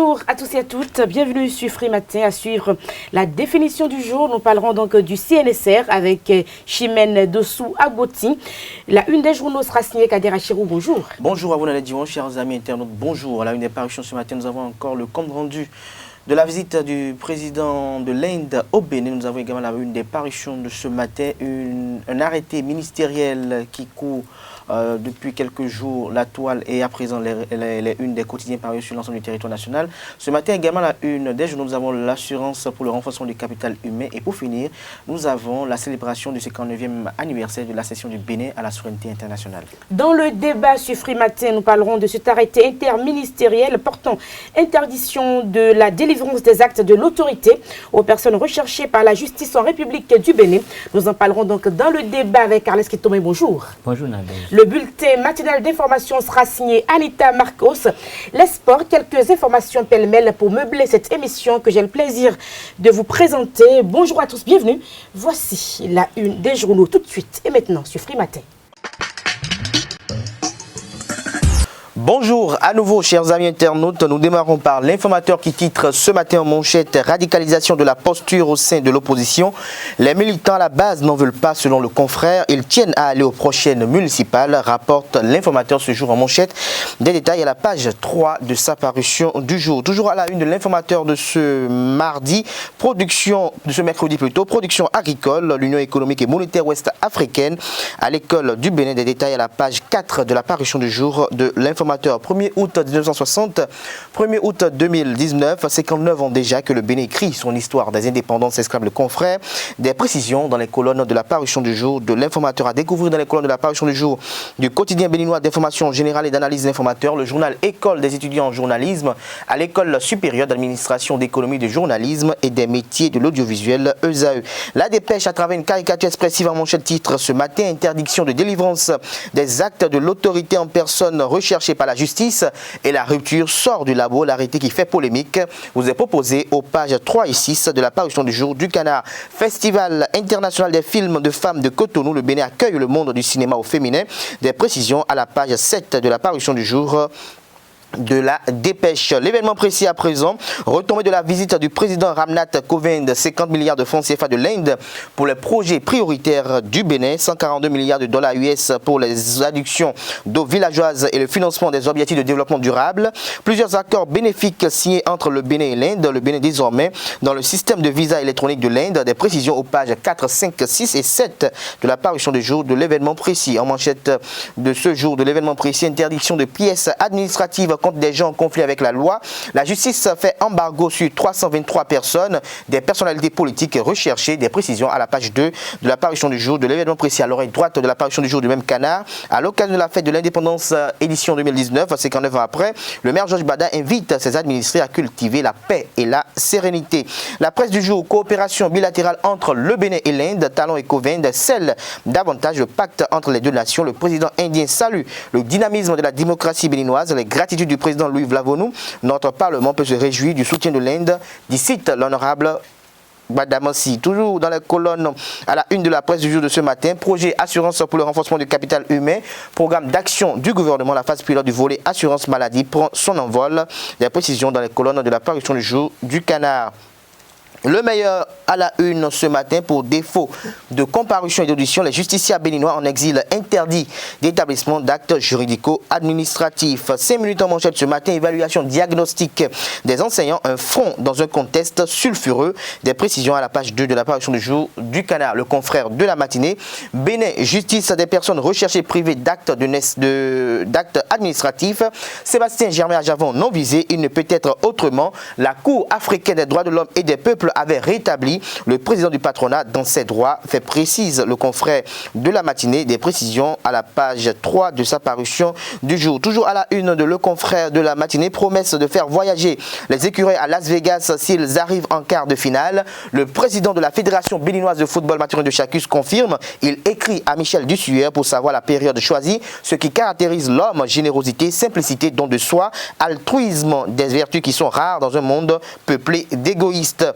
Bonjour à tous et à toutes, bienvenue sur Free Matin à suivre la définition du jour. Nous parlerons donc du CNSR avec Chimène Dossou Agoti. La une des journaux sera signée Kader Achirou, bonjour. Bonjour à vous, Nalet Diwan, chers amis internautes, bonjour. À la une des parutions ce matin, nous avons encore le compte rendu de la visite du président de l'Inde au Bénin. Nous avons également la une des parutions de ce matin, un arrêté ministériel qui court depuis quelques jours la toile et à présent les unes des quotidiens parus sur l'ensemble du territoire national. Ce matin également la une des journaux, nous avons l'assurance pour le renforcement du capital humain et pour finir, nous avons la célébration du 59e anniversaire de l'accession du Bénin à la souveraineté internationale. Dans le débat sur Free Matin, nous parlerons de cet arrêté interministériel portant interdiction de la délivrance des actes de l'autorité aux personnes recherchées par la justice en République du Bénin. Nous en parlerons donc dans le débat avec Carles Kitomé. Bonjour. Bonjour Nadège. Le bulletin matinal d'information sera signé Anita Marcos. Les sports, quelques informations pêle-mêle pour meubler cette émission que j'ai le plaisir de vous présenter. Bonjour à tous, bienvenue. Voici la une des journaux tout de suite et maintenant sur Free Matin. Bonjour à nouveau chers amis internautes, nous démarrons par l'informateur qui titre ce matin en manchette « Radicalisation de la posture au sein de l'opposition ». Les militants à la base n'en veulent pas selon le confrère, ils tiennent à aller aux prochaines municipales, rapporte l'informateur ce jour en manchette. Des détails à la page 3 de sa parution du jour. Toujours à la une de l'informateur de ce mercredi plutôt, production agricole, l'Union économique et monétaire ouest africaine à l'école du Bénin. Des détails à la page 4 de la parution du jour de l'informateur. 1er août 1960, 1er août 2019, 59 ans déjà que le Bénin écrit son histoire des indépendances, exclame le confrère. Des précisions dans les colonnes de la parution du jour de l'informateur à découvrir dans les colonnes de la parution du jour du quotidien béninois d'information générale et d'analyse d'informateurs, le journal École des étudiants en journalisme à l'École supérieure d'administration d'économie de journalisme et des métiers de l'audiovisuel ESAE. La dépêche à travers une caricature expressive en manchette titre ce matin, interdiction de délivrance des actes de l'autorité en personne recherchée par la justice et la rupture sort du labo. L'arrêté qui fait polémique vous est proposé aux pages 3 et 6 de la parution du jour du Canard. Festival international des films de femmes de Cotonou, le Bénin accueille le monde du cinéma au féminin. Des précisions à la page 7 de la parution du jour de la dépêche. L'événement précis à présent, retombée de la visite du président Ramnath Kovind, 50 milliards de francs CFA de l'Inde pour les projets prioritaires du Bénin, 142 milliards de dollars US pour les adductions d'eau villageoise et le financement des objectifs de développement durable. Plusieurs accords bénéfiques signés entre le Bénin et l'Inde, le Bénin désormais dans le système de visa électronique de l'Inde. Des précisions aux pages 4, 5, 6 et 7 de la parution du jour de l'événement précis. En manchette de ce jour de l'événement précis, interdiction de pièces administratives contre des gens en conflit avec la loi. La justice fait embargo sur 323 personnes, des personnalités politiques recherchées. Des précisions à la page 2 de la parution du jour de l'événement précis à l'oreille droite de la parution du jour du même Canard. À l'occasion de la fête de l'indépendance édition 2019, 59 ans après, le maire Georges Bada invite ses administrés à cultiver la paix et la sérénité. La presse du jour, coopération bilatérale entre le Bénin et l'Inde, Talon et Kovind, scelle davantage le pacte entre les deux nations. Le président indien salue le dynamisme de la démocratie béninoise, les gratitudes du président Louis Vlavonou. Notre Parlement peut se réjouir du soutien de l'Inde, dit cite l'honorable Badamassi. Toujours dans les colonnes à la une de la presse du jour de ce matin, projet assurance pour le renforcement du capital humain, programme d'action du gouvernement, la phase pilote du volet assurance maladie prend son envol. Des précisions dans les colonnes de la parution du jour du Canard. Le meilleur à la une ce matin, pour défaut de comparution et d'audition, les justiciables béninois en exil interdits d'établissement d'actes juridico-administratifs. 5 minutes en manchette ce matin, évaluation diagnostique des enseignants, un front dans un contexte sulfureux. Des précisions à la page 2 de la parution du jour du Canard. Le confrère de la matinée, Bénin, justice des personnes recherchées privées d'actes administratifs. Sébastien Germain Ajavon non visé, il ne peut être autrement. La Cour africaine des droits de l'homme et des peuples avait rétabli le président du patronat dans ses droits, fait précise le confrère de la matinée. Des précisions à la page 3 de sa parution du jour. Toujours à la une de le confrère de la matinée, promesse de faire voyager les écureuils à Las Vegas s'ils arrivent en quart de finale. Le président de la Fédération béninoise de football Mathurin de Chacus confirme. Il écrit à Michel Dussuyer pour savoir la période choisie, ce qui caractérise l'homme: générosité, simplicité, don de soi, altruisme, des vertus qui sont rares dans un monde peuplé d'égoïstes.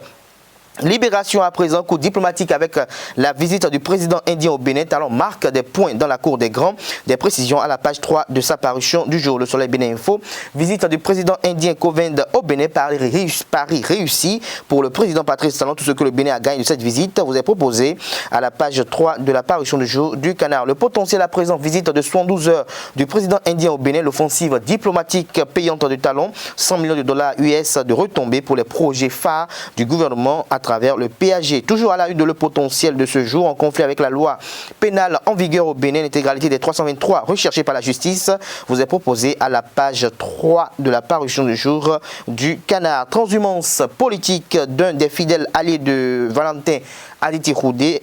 Libération à présent, coup diplomatique avec la visite du président indien au Bénin. Talon marque des points dans la cour des grands. Des précisions à la page 3 de sa parution du jour. Le Soleil Bénin Info. Visite du président indien Kovind au Bénin. Paris réussi pour le président Patrice Talon. Tout ce que le Bénin a gagné de cette visite vous est proposé à la page 3 de la parution du jour du Canard. Le potentiel à présent, visite de 72 heures du président indien au Bénin. L'offensive diplomatique payante de Talon. 100 millions de dollars US de retombées pour les projets phares du gouvernement à travers le PAG. Toujours à la une de le potentiel de ce jour, en conflit avec la loi pénale en vigueur au Bénin, l'intégralité des 323 recherchés par la justice vous est proposée à la page 3 de la parution du jour du Canard. Transhumance politique d'un des fidèles alliés de Valentin Aditi Roudé,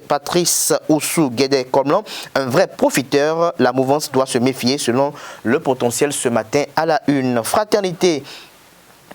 Patrice Oussou Guédé Komlan, un vrai profiteur. La mouvance doit se méfier selon le potentiel ce matin à la une. Fraternité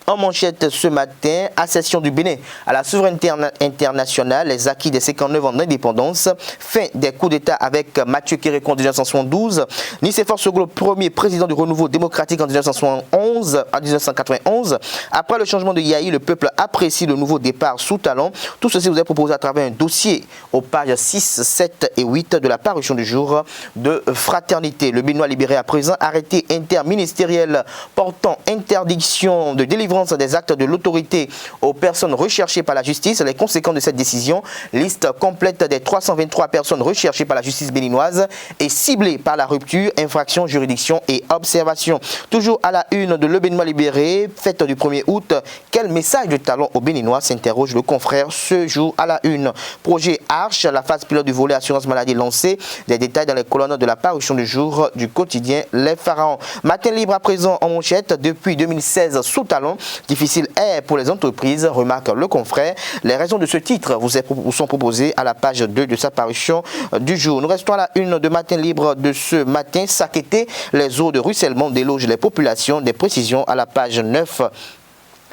en manchette ce matin, accession du Bénin à la souveraineté internationale, les acquis des 59 ans d'indépendance, fin des coups d'État avec Mathieu Kérékou en 1972, Nicéphore Soglo, premier président du renouveau démocratique en 1991. Après le changement de Yahi, le peuple apprécie le nouveau départ sous Talon. Tout ceci vous est proposé à travers un dossier aux pages 6, 7 et 8 de la parution du jour de Fraternité. Le Béninois libéré à présent, arrêté interministériel portant interdiction de délivrance des actes de l'autorité aux personnes recherchées par la justice. Les conséquences de cette décision, liste complète des 323 personnes recherchées par la justice béninoise et ciblées par la rupture, infraction, juridiction et observation. Toujours à la une de Le Béninois libéré, fête du 1er août, quel message de Talon aux Béninois, s'interroge le confrère ce jour à la une. Projet Arche, la phase pilote du volet assurance maladie lancée, des détails dans les colonnes de la parution du jour du quotidien Les Pharaons. Matin libre à présent en manchette, depuis 2016 sous Talon. Difficile est pour les entreprises, remarque le confrère. Les raisons de ce titre vous sont proposées à la page 2 de sa parution du jour. Nous restons à la une de Matin libre de ce matin. S'inquiéter, les eaux de ruissellement délogent les populations. Des précisions à la page 9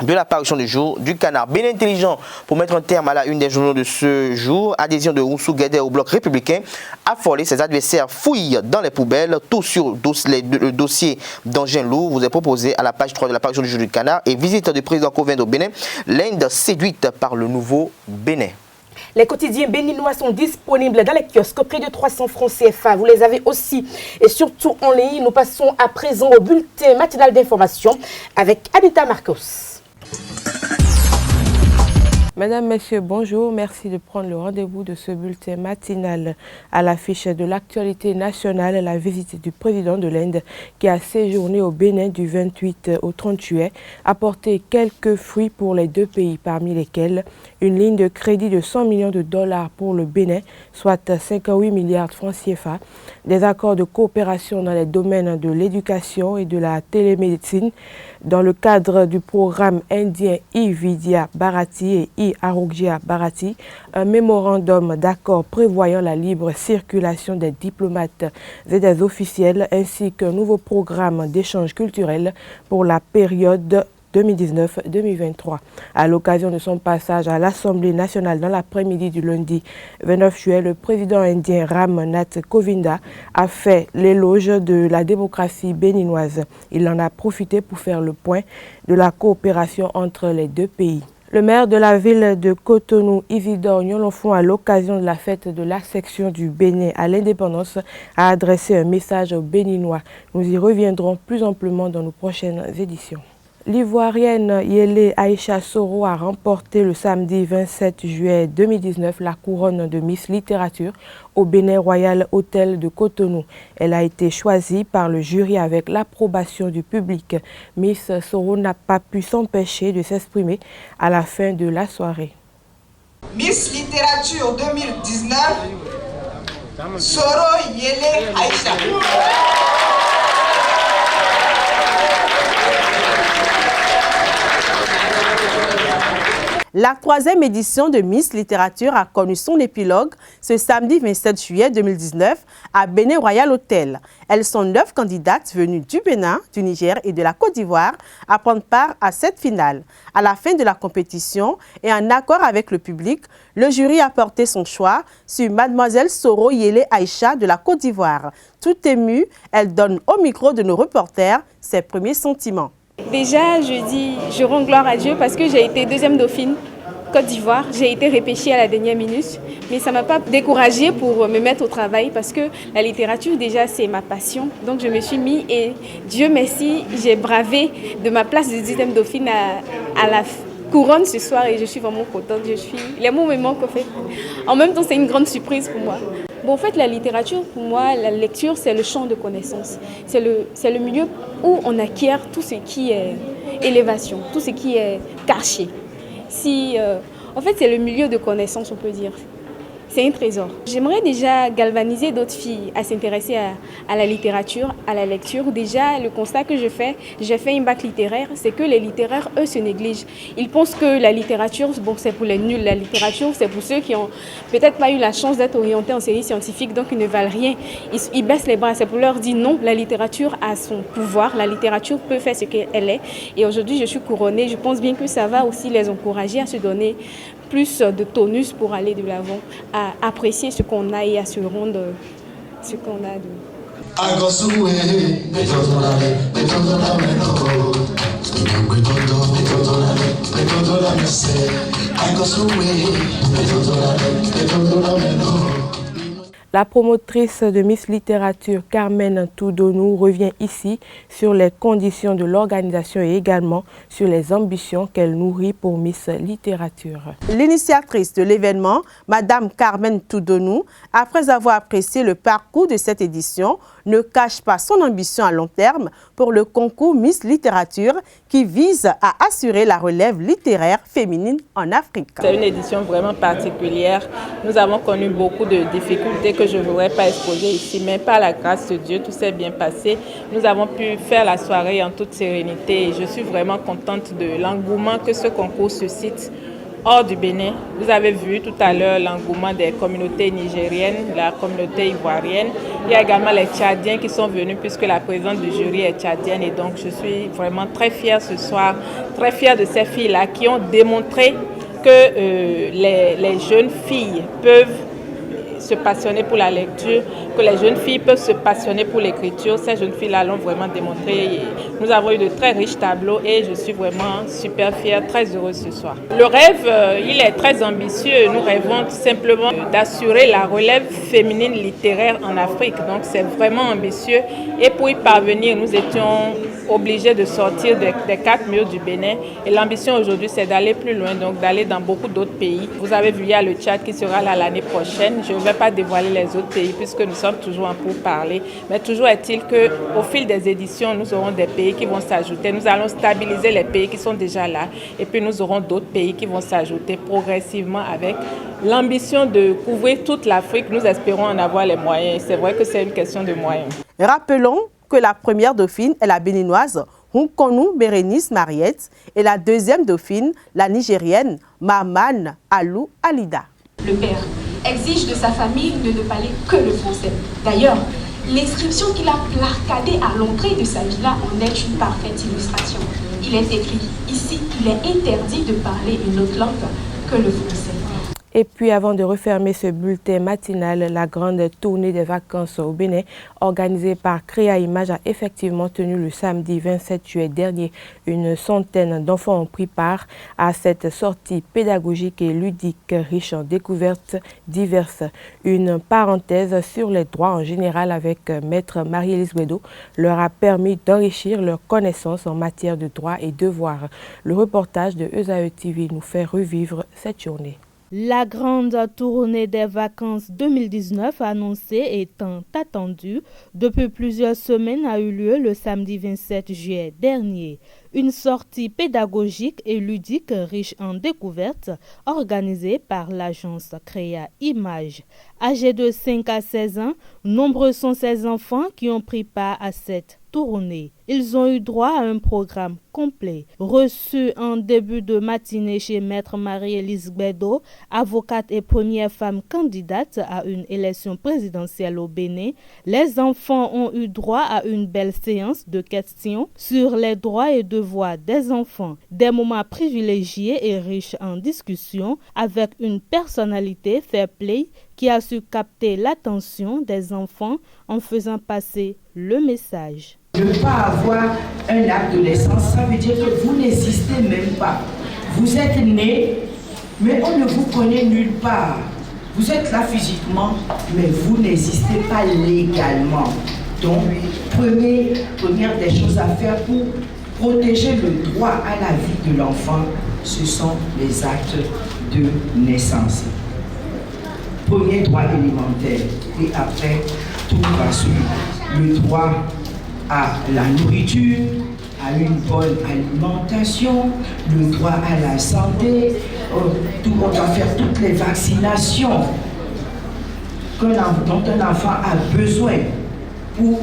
de la parution du jour du Canard. Bénin intelligent pour mettre un terme à la une des journaux de ce jour. Adhésion de Oussou Guédé au bloc républicain. Affolé, ses adversaires fouillent dans les poubelles. Tout sur le dossier d'engin lourd vous est proposé à la page 3 de la parution du jour du Canard. Et visite du président Kovind au Bénin. L'Inde séduite par le nouveau Bénin. Les quotidiens béninois sont disponibles dans les kiosques, près de 300 francs CFA. Vous les avez aussi et surtout en ligne. Nous passons à présent au bulletin matinal d'information avec Anita Marcos. Mesdames, Messieurs, bonjour. Merci de prendre le rendez-vous de ce bulletin matinal. À l'affiche de l'actualité nationale, la visite du président de l'Inde qui a séjourné au Bénin du 28 au 30 juillet a porté quelques fruits pour les deux pays, parmi lesquels une ligne de crédit de 100 millions de dollars pour le Bénin, soit 58 milliards de francs CFA, des accords de coopération dans les domaines de l'éducation et de la télémédecine dans le cadre du programme indien I-Vidya Bharati et I-Arogya Bharati, un mémorandum d'accord prévoyant la libre circulation des diplomates et des officiels ainsi qu'un nouveau programme d'échange culturel pour la période 2019-2023. À l'occasion de son passage à l'Assemblée nationale dans l'après-midi du lundi 29 juillet, le président indien Ram Nath Kovind a fait l'éloge de la démocratie béninoise. Il en a profité pour faire le point de la coopération entre les deux pays. Le maire de la ville de Cotonou, Isidore Nyolonfon, à l'occasion de la fête de l'accession du Bénin à l'indépendance, a adressé un message aux Béninois. Nous y reviendrons plus amplement dans nos prochaines éditions. L'Ivoirienne Yélé Aïcha Soro a remporté le samedi 27 juillet 2019 la couronne de Miss Littérature au Bénin Royal Hôtel de Cotonou. Elle a été choisie par le jury avec l'approbation du public. Miss Soro n'a pas pu s'empêcher de s'exprimer à la fin de la soirée. Miss Littérature 2019, Soro Yélé Aïcha. La 3e édition de Miss Littérature a connu son épilogue ce samedi 27 juillet 2019 à Bénin Royal Hôtel. Elles sont 9 candidates venues du Bénin, du Niger et de la Côte d'Ivoire à prendre part à cette finale. À la fin de la compétition et en accord avec le public, le jury a porté son choix sur Mademoiselle Soro Yélé Aïcha de la Côte d'Ivoire. Tout émue, elle donne au micro de nos reporters ses premiers sentiments. Déjà, je rends gloire à Dieu parce que j'ai été deuxième dauphine Côte d'Ivoire. J'ai été repêchée à la dernière minute, mais ça ne m'a pas découragée pour me mettre au travail parce que la littérature, déjà, c'est ma passion. Donc, je me suis mis et Dieu merci, j'ai bravé de ma place de 10e dauphine à la couronne ce soir et je suis vraiment contente. Les mots me manquent, en fait. En même temps, c'est une grande surprise pour moi. Bon, en fait, la littérature, pour moi, la lecture, c'est le champ de connaissances. C'est le milieu où on acquiert tout ce qui est élévation, tout ce qui est caché. En fait, c'est le milieu de connaissances, on peut dire. C'est un trésor. J'aimerais déjà galvaniser d'autres filles à s'intéresser à la littérature, à la lecture. Déjà, le constat que j'ai fait un bac littéraire, c'est que les littéraires, eux, se négligent. Ils pensent que la littérature, bon, c'est pour les nuls. La littérature, c'est pour ceux qui ont peut-être pas eu la chance d'être orientés en série scientifique, donc ils ne valent rien. Ils baissent les bras. C'est pour leur dire non, la littérature a son pouvoir. La littérature peut faire ce qu'elle est. Et aujourd'hui, je suis couronnée. Je pense bien que ça va aussi les encourager à se donner plus de tonus pour aller de l'avant, à apprécier ce qu'on a et à se rendre ce qu'on a de... La promotrice de Miss Littérature, Carmen Toudonou, revient ici sur les conditions de l'organisation et également sur les ambitions qu'elle nourrit pour Miss Littérature. L'initiatrice de l'événement, Madame Carmen Toudonou, après avoir apprécié le parcours de cette édition, ne cache pas son ambition à long terme pour le concours Miss Littérature qui vise à assurer la relève littéraire féminine en Afrique. C'est une édition vraiment particulière. Nous avons connu beaucoup de difficultés que je ne voudrais pas exposer ici, mais par la grâce de Dieu, tout s'est bien passé. Nous avons pu faire la soirée en toute sérénité et je suis vraiment contente de l'engouement que ce concours suscite hors du Bénin. Vous avez vu tout à l'heure l'engouement des communautés nigériennes, la communauté ivoirienne. Il y a également les Tchadiens qui sont venus puisque la présidente du jury est tchadienne et donc je suis vraiment très fière ce soir, très fière de ces filles-là qui ont démontré que les jeunes filles peuvent se passionner pour la lecture, que les jeunes filles peuvent se passionner pour l'écriture. Ces jeunes filles-là l'ont vraiment démontré. Nous avons eu de très riches tableaux et je suis vraiment super fière, très heureuse ce soir. Le rêve, il est très ambitieux. Nous rêvons tout simplement d'assurer la relève féminine littéraire en Afrique. Donc c'est vraiment ambitieux. Et pour y parvenir, nous étions obligés de sortir des 4 murs du Bénin. Et l'ambition aujourd'hui, c'est d'aller plus loin, donc d'aller dans beaucoup d'autres pays. Vous avez vu, il y a le Tchad qui sera là l'année prochaine. Je ne vais pas dévoiler les autres pays puisque nous sommes toujours en pourparlers. Mais toujours est-il qu'au fil des éditions, nous aurons des pays qui vont s'ajouter. Nous allons stabiliser les pays qui sont déjà là. Et puis nous aurons d'autres pays qui vont s'ajouter progressivement avec l'ambition de couvrir toute l'Afrique. Nous espérons en avoir les moyens. C'est vrai que c'est une question de moyens. Rappelons que la première dauphine est la béninoise Hunkonu Bérénice Mariette et la deuxième dauphine, la nigérienne Maman Alou Alida. Le père exige de sa famille de ne parler que le français. D'ailleurs, l'inscription qu'il a placardée à l'entrée de sa villa en est une parfaite illustration. Il est écrit ici qu'il est interdit de parler une autre langue que le français. Et puis avant de refermer ce bulletin matinal, la grande tournée des vacances au Bénin organisée par Créa Image a effectivement tenu le samedi 27 juillet dernier. Une centaine d'enfants ont pris part à cette sortie pédagogique et ludique riche en découvertes diverses. Une parenthèse sur les droits en général avec Maître Marie-Élise Guedo leur a permis d'enrichir leurs connaissances en matière de droits et devoirs. Le reportage de ESAE TV nous fait revivre cette journée. La grande tournée des vacances 2019 annoncée et tant attendue depuis plusieurs semaines a eu lieu le samedi 27 juillet dernier. Une sortie pédagogique et ludique riche en découvertes organisée par l'agence Créa Image. Âgés de 5 à 16 ans, nombreux sont ces enfants qui ont pris part à cette tournée. Ils ont eu droit à un programme complet. Reçu en début de matinée chez Maître Marie-Élise Guedo, avocate et première femme candidate à une élection présidentielle au Bénin, les enfants ont eu droit à une belle séance de questions sur les droits et devoirs des enfants. Des moments privilégiés et riches en discussion avec une personnalité fair play qui a su capter l'attention des enfants en faisant passer le message. Ne pas avoir un acte de naissance, ça veut dire que vous n'existez même pas. Vous êtes né Mais on ne vous connaît nulle part. Vous êtes là physiquement, mais vous n'existez pas légalement. Donc, première des choses à faire pour protéger le droit à la vie de l'enfant, ce sont les actes de naissance. Premier droit élémentaire, et après, tout va suivre. Le droit à la nourriture, à une bonne alimentation, le droit à la santé, on doit faire toutes les vaccinations dont un enfant a besoin pour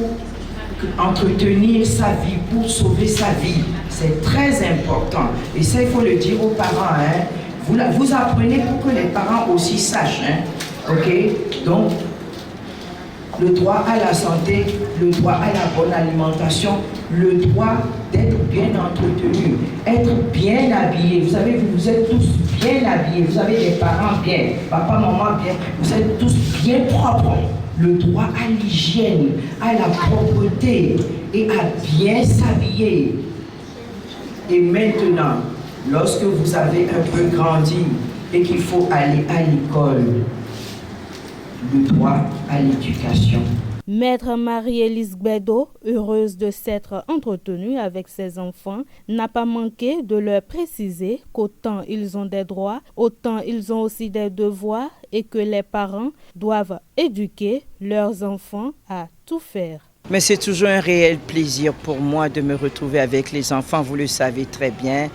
entretenir sa vie, pour sauver sa vie. C'est très important. Et ça, il faut le dire aux parents. Hein. Vous apprenez pour que les parents aussi sachent. Hein. OK? Donc, le droit à la santé, le droit à la bonne alimentation, le droit d'être bien entretenu, être bien habillé. Vous savez, vous êtes tous bien habillés, vous avez des parents bien, papa, maman bien, vous êtes tous bien propres. Le droit à l'hygiène, à la propreté et à bien s'habiller. Et maintenant, lorsque vous avez un peu grandi et qu'il faut aller à l'école, le droit à l'éducation. Maître Marie-Élise Bédo, heureuse de s'être entretenue avec ses enfants, n'a pas manqué de leur préciser qu'autant ils ont des droits, autant ils ont aussi des devoirs et que les parents doivent éduquer leurs enfants à tout faire. Mais c'est toujours un réel plaisir pour moi de me retrouver avec les enfants, vous le savez très bien.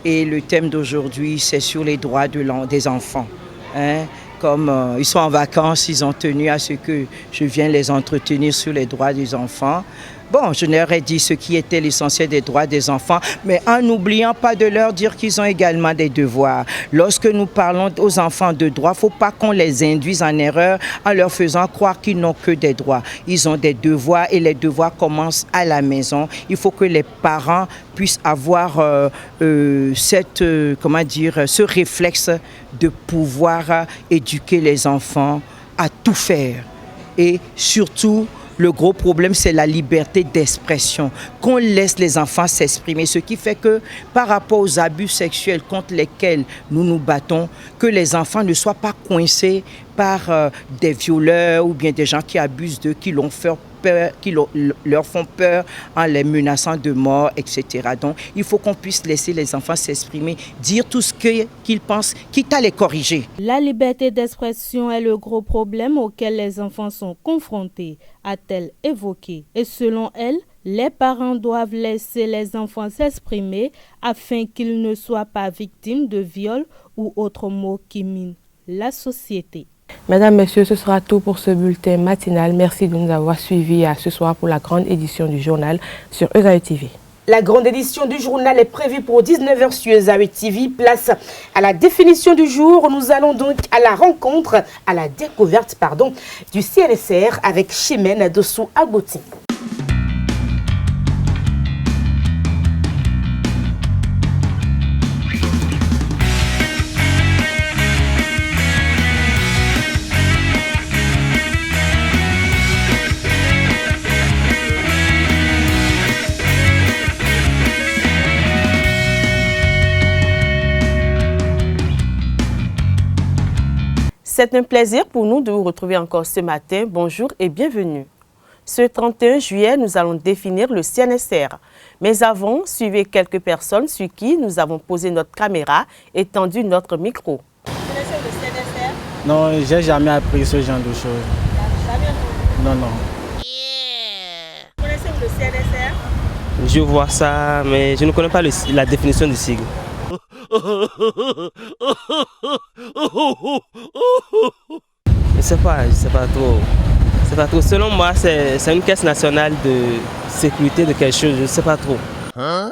Et le thème d'aujourd'hui, c'est sur les droits des enfants. Hein? Comme ils sont en vacances, ils ont tenu à ce que je vienne les entretenir sur les droits des enfants. Bon, je leur ai dit ce qui était l'essentiel des droits des enfants, mais en n'oubliant pas de leur dire qu'ils ont également des devoirs. Lorsque nous parlons aux enfants de droits, il ne faut pas qu'on les induise en erreur en leur faisant croire qu'ils n'ont que des droits. Ils ont des devoirs et les devoirs commencent à la maison. Il faut que les parents puissent avoir ce réflexe de pouvoir éduquer les enfants à tout faire. Et surtout, le gros problème, c'est la liberté d'expression, qu'on laisse les enfants s'exprimer, ce qui fait que par rapport aux abus sexuels contre lesquels nous nous battons, que les enfants ne soient pas coincés par des violeurs ou bien des gens qui abusent d'eux, qui leur font peur en les menaçant de mort, etc. Donc, il faut qu'on puisse laisser les enfants s'exprimer, dire tout ce qu'ils pensent, quitte à les corriger. La liberté d'expression est le gros problème auquel les enfants sont confrontés, a-t-elle évoqué. Et selon elle, les parents doivent laisser les enfants s'exprimer afin qu'ils ne soient pas victimes de viols ou autres maux qui minent la société. Mesdames, Messieurs, ce sera tout pour ce bulletin matinal. Merci de nous avoir suivis ce soir pour la grande édition du journal sur Esaü TV. La grande édition du journal est prévue pour 19h sur Esaü TV. Place à la définition du jour. Nous allons donc à la rencontre, à la découverte, du CNSR avec Chimène Dossou Agouti. C'est un plaisir pour nous de vous retrouver encore ce matin. Bonjour et bienvenue. Ce 31 juillet, nous allons définir le CNSR. Mais avant, suivez quelques personnes sur qui nous avons posé notre caméra et tendu notre micro. Vous connaissez le CNSR? Non, j'ai jamais appris ce genre de choses. Jamais? Non, non. Vous connaissez le CNSR? Je vois ça, mais je ne connais pas la définition du sigle. Je sais pas trop. C'est pas trop. Selon moi, c'est une caisse nationale de sécurité de quelque chose, je ne sais pas trop. Hein?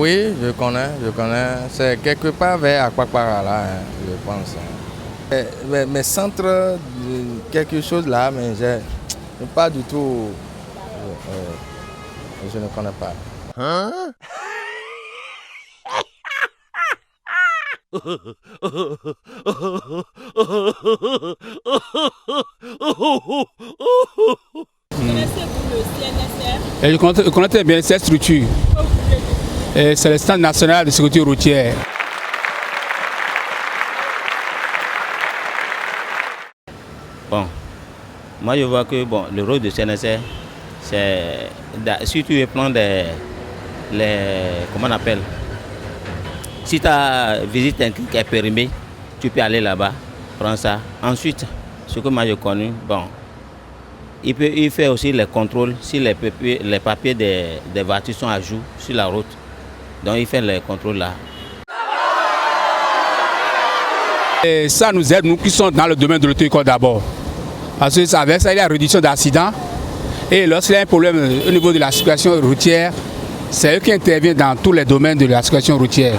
Oui, je connais. C'est quelque part vers Aquapara là, hein, je pense. Mais centre de quelque chose là, mais pas du tout. Je ne connais pas. Hein? Connaissez-vous le CNSR? Et je connais très bien cette structure. C'est le Centre national de sécurité routière. Bon, moi je vois que bon, le rôle du CNSR, c'est surtout le plan comment on appelle, si ta visite est périmée, tu peux aller là-bas, prendre ça. Ensuite, ce que moi j'ai connu, bon, il fait aussi les contrôles si les papiers des voitures sont à jour sur la route. Donc il fait les contrôles là. Et ça nous aide, nous qui sommes dans le domaine de l'auto-école d'abord. Parce que avec ça, il y a une réduction d'accidents. Et lorsqu'il y a un problème au niveau de la circulation routière, c'est eux qui interviennent dans tous les domaines de la circulation routière.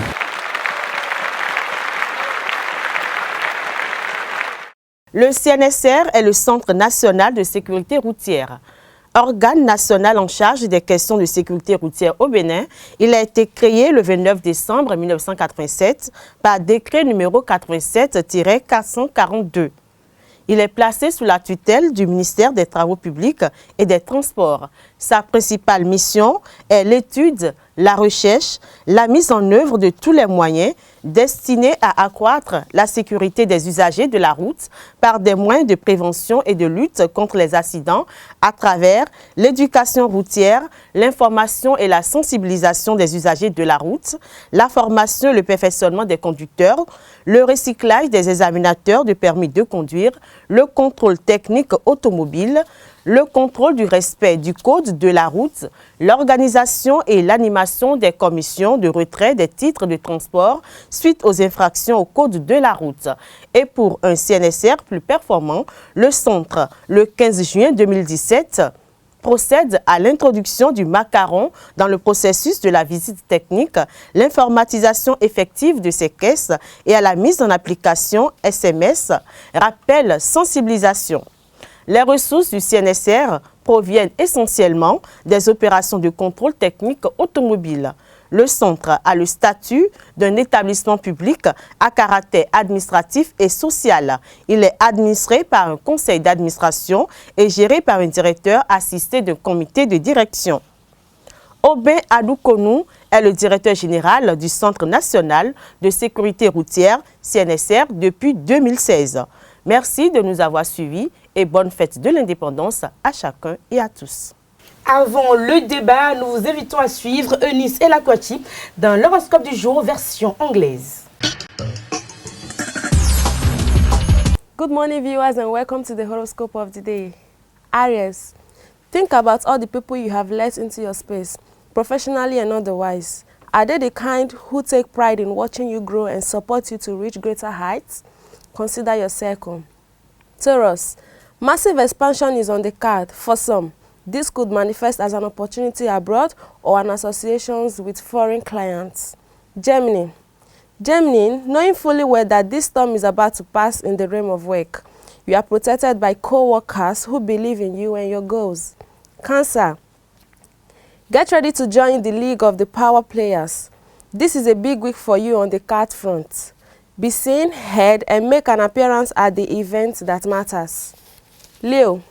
Le CNSR est le Centre national de sécurité routière. Organe national en charge des questions de sécurité routière au Bénin, il a été créé le 29 décembre 1987 par décret numéro 87-442. Il est placé sous la tutelle du ministère des Travaux publics et des Transports. Sa principale mission est l'étude, la recherche, la mise en œuvre de tous les moyens destinés à accroître la sécurité des usagers de la route par des moyens de prévention et de lutte contre les accidents à travers l'éducation routière, l'information et la sensibilisation des usagers de la route, la formation et le perfectionnement des conducteurs, le recyclage des examinateurs de permis de conduire, le contrôle technique automobile, le contrôle du respect du code de la route, l'organisation et l'animation des commissions de retrait des titres de transport suite aux infractions au code de la route. Et pour un CNSR plus performant, le Centre, le 15 juin 2017, procède à l'introduction du macaron dans le processus de la visite technique, l'informatisation effective de ces caisses et à la mise en application SMS, rappel, sensibilisation. Les ressources du CNSR proviennent essentiellement des opérations de contrôle technique automobile. Le centre a le statut d'un établissement public à caractère administratif et social. Il est administré par un conseil d'administration et géré par un directeur assisté d'un comité de direction. Aubin Adoukonou est le directeur général du Centre national de sécurité routière CNSR depuis 2016. Merci de nous avoir suivis et bonne fête de l'indépendance à chacun et à tous. Avant le débat, nous vous invitons à suivre Eunice et Lakwati dans l'horoscope du jour version anglaise. Good morning, viewers, and welcome to the horoscope of the day. Aries, think about all the people you have let into your space, professionally and otherwise. Are they the kind who take pride in watching you grow and support you to reach greater heights? Consider your circle. Taurus, massive expansion is on the card for some. This could manifest as an opportunity abroad or an association with foreign clients. Gemini, knowing fully well that this storm is about to pass in the realm of work, you are protected by co-workers who believe in you and your goals. Cancer, get ready to join the league of the power players. This is a big week for you on the card front. Be seen, heard, and make an appearance at the event that matters. Leo,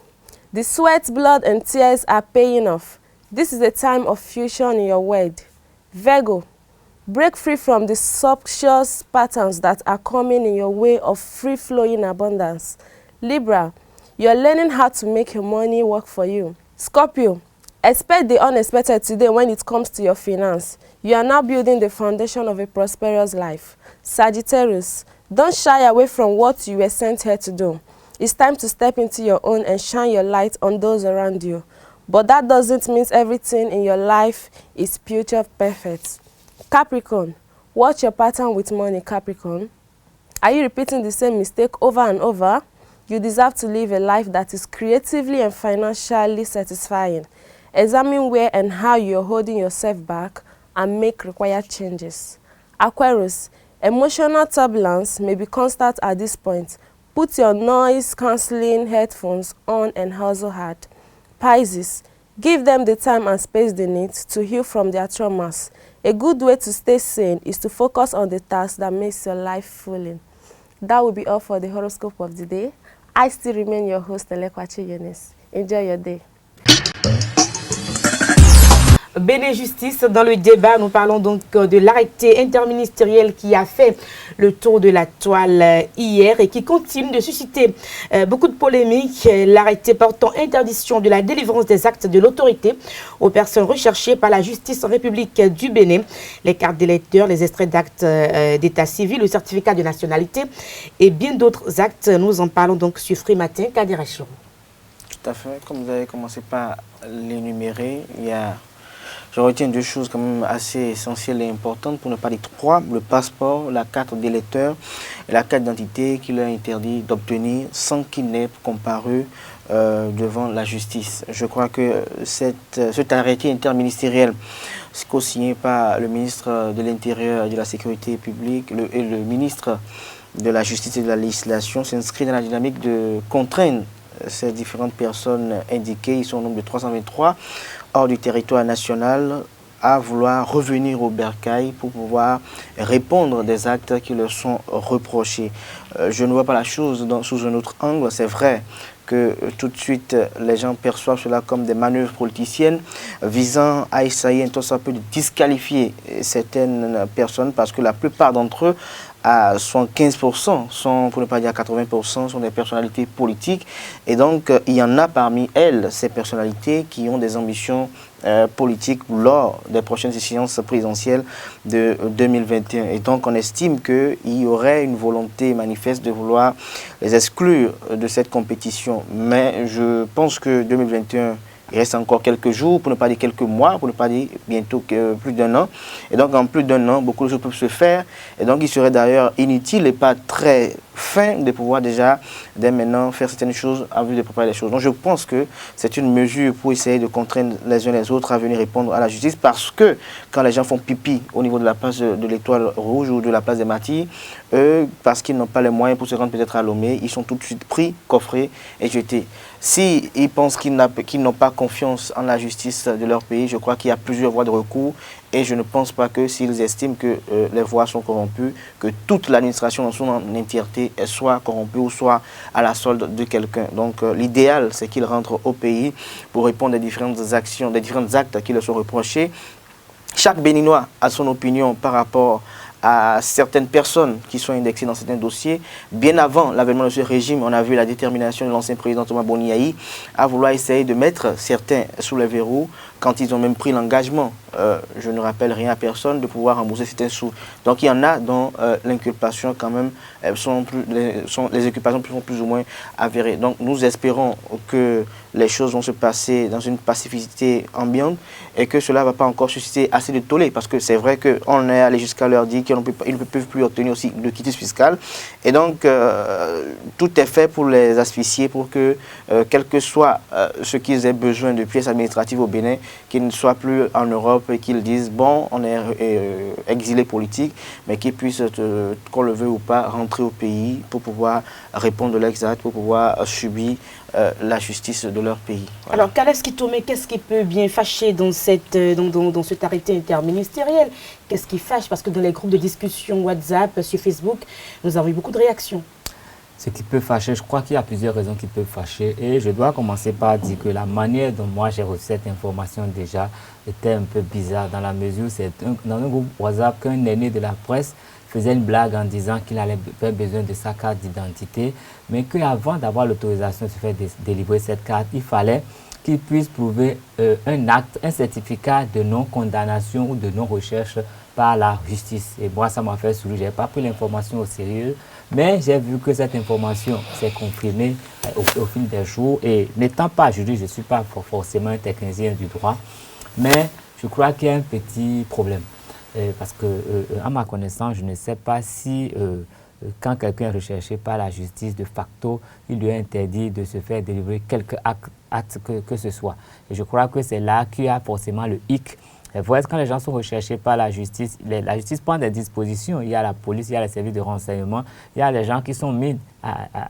the sweat, blood, and tears are paying off. This is a time of fusion in your world. Virgo, break free from the sumptuous patterns that are coming in your way of free-flowing abundance. Libra, you're learning how to make your money work for you. Scorpio, expect the unexpected today when it comes to your finance. You are now building the foundation of a prosperous life. Sagittarius, don't shy away from what you were sent here to do. It's time to step into your own and shine your light on those around you. But that doesn't mean everything in your life is future perfect. Capricorn, watch your pattern with money, Capricorn. Are you repeating the same mistake over and over? You deserve to live a life that is creatively and financially satisfying. Examine where and how you're holding yourself back and make required changes. Aquarius, emotional turbulence may be constant at this point. Put your noise-cancelling headphones on and hustle hard. Pisces, give them the time and space they need to heal from their traumas. A good way to stay sane is to focus on the task that makes your life fulfilling. That will be all for the horoscope of the day. I still remain your host, Elekwachi Younes. Enjoy your day. Bénin Justice, dans le débat, nous parlons donc de l'arrêté interministériel qui a fait le tour de la toile hier et qui continue de susciter beaucoup de polémiques. L'arrêté portant interdiction de la délivrance des actes de l'autorité aux personnes recherchées par la justice en République du Bénin, les cartes d'électeurs, les extraits d'actes d'état civil, le certificat de nationalité et bien d'autres actes. Nous en parlons donc sur Free Matin, Kader Achirou. Tout à fait, comme vous avez commencé par l'énumérer, je retiens deux choses quand même assez essentielles et importantes, pour ne pas dire trois: le passeport, la carte d'électeur et la carte d'identité qu'il est interdit d'obtenir sans qu'il n'ait comparu devant la justice. Je crois que cet arrêté interministériel, co-signé par le ministre de l'Intérieur et de la Sécurité publique et le ministre de la Justice et de la Législation, s'inscrit dans la dynamique de contraindre ces différentes personnes indiquées, ils sont au nombre de 323, hors du territoire national, à vouloir revenir au bercail pour pouvoir répondre des actes qui leur sont reprochés. Je ne vois pas la chose sous un autre angle. C'est vrai que tout de suite, les gens perçoivent cela comme des manœuvres politiciennes visant à essayer un tant peu de disqualifier certaines personnes, parce que la plupart d'entre eux, à 75%, pour ne pas dire 80%, sont des personnalités politiques. Et donc, il y en a parmi elles, ces personnalités, qui ont des ambitions politiques lors des prochaines échéances présidentielles de 2021. Et donc, on estime qu'il y aurait une volonté manifeste de vouloir les exclure de cette compétition. Mais je pense que 2021... il reste encore quelques jours, pour ne pas dire quelques mois, pour ne pas dire bientôt plus d'un an. Et donc, en plus d'un an, beaucoup de choses peuvent se faire. Et donc, il serait d'ailleurs inutile et pas très fin de pouvoir déjà, dès maintenant, faire certaines choses en vue de préparer les choses. Donc, je pense que c'est une mesure pour essayer de contraindre les uns les autres à venir répondre à la justice, parce que quand les gens font pipi au niveau de la place de l'Étoile Rouge ou de la place des Martyrs, eux, parce qu'ils n'ont pas les moyens pour se rendre peut-être à Lomé, ils sont tout de suite pris, coffrés et jetés. S'ils pensent qu'ils n'ont pas confiance en la justice de leur pays, je crois qu'il y a plusieurs voies de recours, et je ne pense pas que s'ils estiment que les voies sont corrompues, que toute l'administration dans son entièreté soit corrompue ou soit à la solde de quelqu'un. Donc l'idéal, c'est qu'ils rentrent au pays pour répondre à différentes actions, des différents actes qui leur sont reprochés. Chaque Béninois a son opinion par rapport à certaines personnes qui sont indexées dans certains dossiers. Bien avant l'avènement de ce régime, on a vu la détermination de l'ancien président Thomas Boniaï à vouloir essayer de mettre certains sous les verrous, quand ils ont même pris l'engagement, je ne rappelle rien à personne, de pouvoir rembourser certains sous. Donc il y en a dont l'inculpation quand même, les occupations sont plus ou moins avérées. Donc nous espérons que les choses vont se passer dans une pacificité ambiante et que cela ne va pas encore susciter assez de tollé, parce que c'est vrai qu'on est allé jusqu'à leur dire qu'ils ne peuvent plus obtenir aussi de quitus fiscal. Et donc tout est fait pour les asphyxier, pour que quel que soit ce qu'ils aient besoin de pièces administratives au Bénin, qu'ils ne soient plus en Europe et qu'ils disent bon, on est exilé politique, mais qu'ils puissent, qu'on le veuille ou pas, rentrer au pays pour pouvoir répondre de l'exact, pour pouvoir subir la justice de leur pays. Voilà. Alors, Kales Kitome, qu'est-ce qui peut bien fâcher dans cet arrêté interministériel? Qu'est-ce qui fâche? Parce que dans les groupes de discussion WhatsApp, sur Facebook, nous avons eu beaucoup de réactions. Ce qui peut fâcher, je crois qu'il y a plusieurs raisons qui peuvent fâcher. Et je dois commencer par dire que la manière dont moi j'ai reçu cette information déjà était un peu bizarre, dans la mesure où c'est dans un groupe WhatsApp qu'un aîné de la presse faisait une blague en disant qu'il allait avoir besoin de sa carte d'identité, mais qu'avant d'avoir l'autorisation de se faire délivrer cette carte, il fallait qu'il puisse prouver un acte, un certificat de non-condamnation ou de non-recherche par la justice. Et moi, ça m'a fait sourire. Je n'ai pas pris l'information au sérieux, mais j'ai vu que cette information s'est confirmée au fil des jours. Et n'étant pas juriste, je ne suis pas forcément un technicien du droit, mais je crois qu'il y a un petit problème. Parce que, à ma connaissance, je ne sais pas si, quand quelqu'un est recherché par la justice, de facto, il lui est interdit de se faire délivrer quelque acte que ce soit. Et je crois que c'est là qu'il y a forcément le hic. Et vous voyez, quand les gens sont recherchés par la justice prend des dispositions. Il y a la police, il y a les services de renseignement, il y a les gens qui sont mis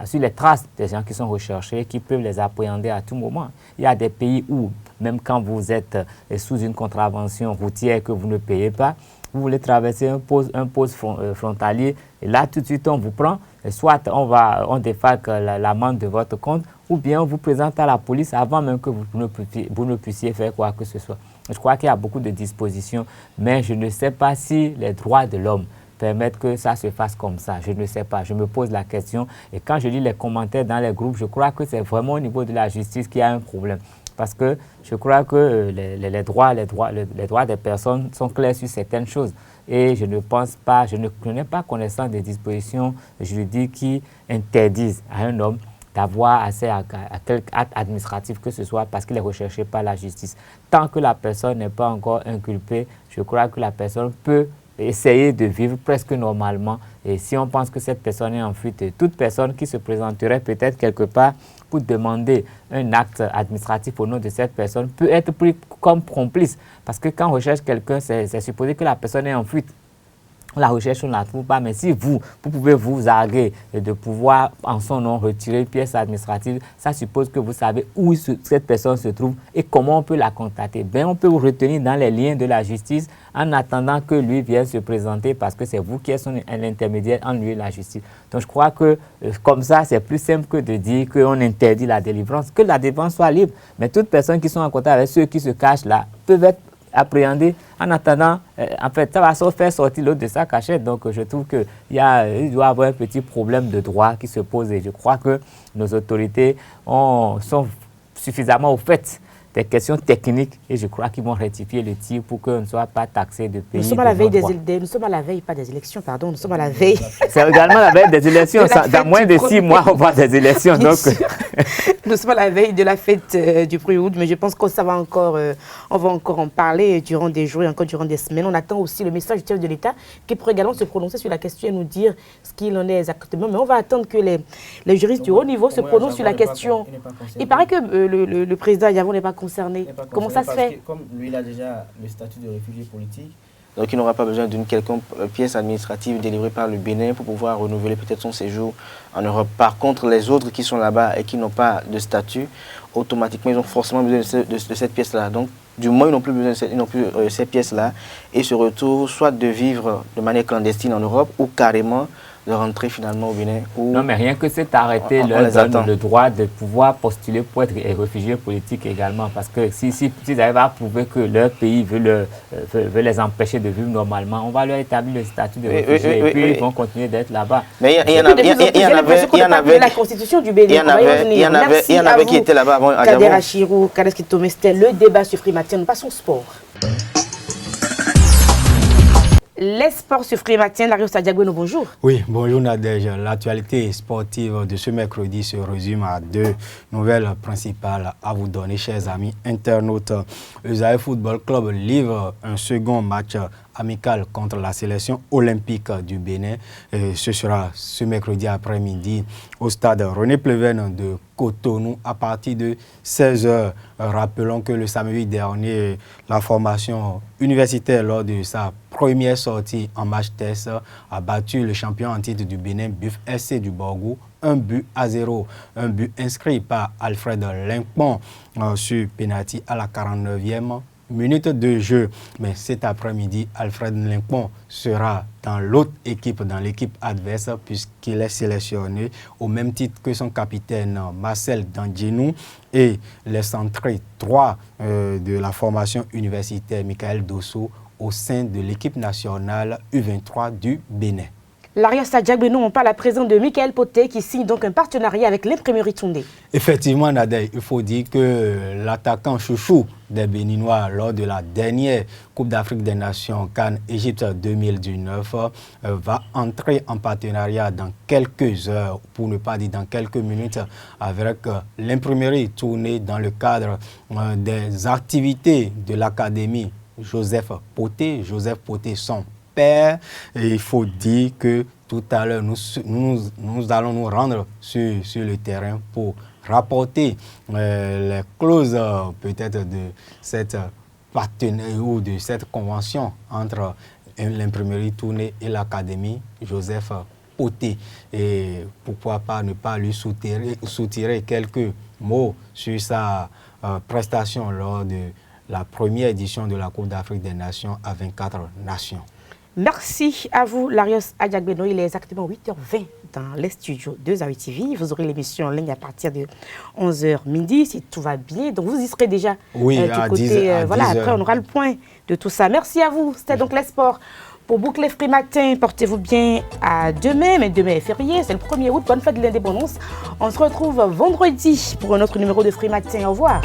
sur les traces des gens qui sont recherchés, qui peuvent les appréhender à tout moment. Il y a des pays où même quand vous êtes sous une contravention routière que vous ne payez pas, vous voulez traverser un poste frontalier, et là, tout de suite, on vous prend, et soit on défalque l'amende de votre compte, ou bien on vous présente à la police avant même que vous ne puissiez faire quoi que ce soit. Je crois qu'il y a beaucoup de dispositions, mais je ne sais pas si les droits de l'homme permettent que ça se fasse comme ça. Je ne sais pas, je me pose la question, et quand je lis les commentaires dans les groupes, je crois que c'est vraiment au niveau de la justice qu'il y a un problème. Parce que je crois que les droits des personnes sont clairs sur certaines choses. Et je ne pense pas, je n'ai pas connaissance des dispositions juridiques qui interdisent à un homme d'avoir accès à quelque acte administratif que ce soit parce qu'il est recherché par la justice. Tant que la personne n'est pas encore inculpée, je crois que la personne peut essayer de vivre presque normalement. Et si on pense que cette personne est en fuite, toute personne qui se présenterait peut-être quelque part pour demander un acte administratif au nom de cette personne peut être pris comme complice. Parce que quand on recherche quelqu'un, c'est supposé que la personne est en fuite. La recherche, on ne la trouve pas, mais si vous pouvez vous arguer de pouvoir en son nom retirer une pièce administrative, ça suppose que vous savez où cette personne se trouve et comment on peut la contacter. Ben, on peut vous retenir dans les liens de la justice en attendant que lui vienne se présenter parce que c'est vous qui êtes l'intermédiaire entre lui et la justice. Donc je crois que comme ça, c'est plus simple que de dire qu'on interdit la délivrance, que la délivrance soit libre. Mais toutes personnes qui sont en contact avec ceux qui se cachent là peuvent être appréhendé. En attendant, en fait, ça va faire sortir l'autre de sa cachette. Donc, je trouve qu'il doit y avoir un petit problème de droit qui se pose. Et je crois que nos autorités sont suffisamment au fait des questions techniques et je crois qu'ils vont rectifier le tir pour qu'on ne soit pas taxé de pays. Nous sommes à la veille nous sommes à la veille, pas des élections, pardon, nous sommes à la veille. C'est également la veille des élections. Dans moins de 6 mois, on va des élections. Donc... Nous sommes à la veille de la fête du 1er août, mais je pense que ça va encore, on va encore en parler durant des jours et encore durant des semaines. On attend aussi le message du chef de l'État qui pourrait également se prononcer sur la question et nous dire ce qu'il en est exactement. Mais on va attendre que les juristes du haut niveau se prononcent sur la question. Il paraît que le président Yavon n'est pas concerné. Comment ça se fait? Comme lui, il a déjà le statut de réfugié politique. Donc il n'aura pas besoin d'une quelconque pièce administrative délivrée par le Bénin pour pouvoir renouveler peut-être son séjour en Europe. Par contre, les autres qui sont là-bas et qui n'ont pas de statut, automatiquement, ils ont forcément besoin de cette pièce-là. Donc, du moins, ils n'ont plus besoin de ces pièces-là et se retrouvent soit de vivre de manière clandestine en Europe ou carrément de rentrer finalement au Bénin. Non, mais rien que cet arrêté leur donne le droit de pouvoir postuler pour être réfugiés politiques également. Parce que s'ils arrivent à prouver que leur pays veut les empêcher de vivre normalement, on va leur établir le statut de réfugiés et puis ils vont continuer d'être là-bas. Mais il y en avait la constitution du Bénin. Il y en avait qui étaient là-bas avant. Kader Achirou, Kades Kitomestel, le débat sur Frimatia, nous passons au sport. Les sports sur Frimatia, Lario Sadiagoueno, bonjour. Oui, bonjour Nadège. L'actualité sportive de ce mercredi se résume à 2 nouvelles principales à vous donner, chers amis internautes. Le Zaïre Football Club livre un second match amical contre la sélection olympique du Bénin. Ce sera ce mercredi après-midi au stade René Pleven de Cotonou à partir de 16h. Rappelons que le samedi dernier, la formation universitaire lors de sa première sortie en match test a battu le champion en titre du Bénin, Buff SC du Borgou, 1-0. Un but inscrit par Alfred Linkpon sur penalty à la 49e minute de jeu. Mais cet après-midi, Alfred Linkpon sera dans l'autre équipe, dans l'équipe adverse, puisqu'il est sélectionné au même titre que son capitaine Marcel Dandjenou et les centrés 3 de la formation universitaire Michael Dosso au sein de l'équipe nationale U23 du Bénin. Lario Sadiagoueno, on parle à présent de Michael Poté qui signe donc un partenariat avec l'imprimerie Toundé. Effectivement, Nadège, il faut dire que l'attaquant chouchou des Béninois lors de la dernière Coupe d'Afrique des Nations CAN Égypte 2019 va entrer en partenariat dans quelques heures, pour ne pas dire dans quelques minutes, avec l'imprimerie Toundé dans le cadre des activités de l'académie Joseph Poté, son père. Et il faut dire que tout à l'heure, nous allons nous rendre sur le terrain pour rapporter les clauses peut-être de cette partenariat ou de cette convention entre l'imprimerie Toundé et l'académie Joseph Poté. Et pourquoi pas ne pas lui soutirer quelques mots sur sa prestation lors de la première édition de la Coupe d'Afrique des Nations à 24 nations. Merci à vous, Larios Adjagbeno. Il est exactement 8h20 dans les studios de Zawi TV. Vous aurez l'émission en ligne à partir de 11h midi, si tout va bien. Donc, vous y serez déjà. Oui, à 10h. Voilà, après, on aura le point de tout ça. Merci à vous. C'était donc les sports. Pour boucler Free Matin, portez-vous bien à demain. Mais demain est férié, c'est le 1er août. Bonne fête de l'indépendance. On se retrouve vendredi pour un autre numéro de Free Matin. Au revoir.